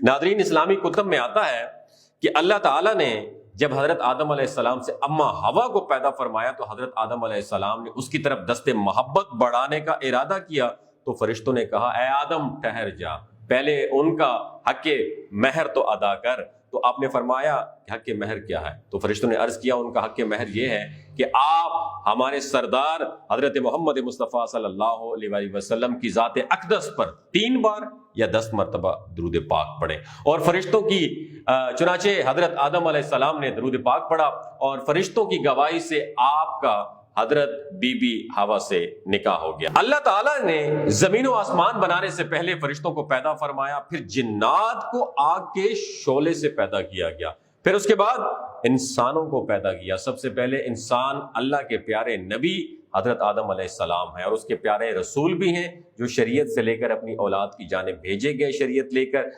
Nadreen, इस्लामी कुतुब में आता है कि अल्लाह ताला ने जब हजरत आदम अलैहिस्सलाम से अम्मा हवा को पैदा फरमाया तो हजरत आदम अलैहिस्सलाम ने उसकी तरफ दस्ते मोहब्बत बढ़ाने का इरादा किया तो फरिश्तों ने कहा, ए आदम ठहर जा, पहले उनका हक़ महर तो अदा कर। तो आपने फरमाया हक़ महर क्या है? तो फरिश्तों ने अर्ज किया, उनका हक़ महर यह है कि आप हमारे सरदार हजरत मोहम्मद मुस्तफ़ा सल्लल्लाहु अलैहि वसल्लम की ज़ात अक़दस पर 3 बार या 10 मरतबा दुरूद पाक पढ़े। और फरिश्तों की चुनाचे हजरत आदम अलैहिस्सलाम ने दुरूद पाक पढ़ा और फरिश्तों की गवाही से आपका हजरत बीबी हवा से निकाह हो गया। अल्लाह ताला ने जमीन और आसमान बनाने से पहले फरिश्तों को पैदा फरमाया, फिर जिन्नात को आग के शोले से पैदा किया गया, फिर उसके बाद इंसानों को पैदा किया। सबसे पहले इंसान अल्लाह के प्यारे नबी हजरत आदम अलैहिस्सलाम है और उसके प्यारे रसूल भी हैं जो शरीयत से लेकर अपनी औलाद की जानिब भेजे गए शरीयत लेकर।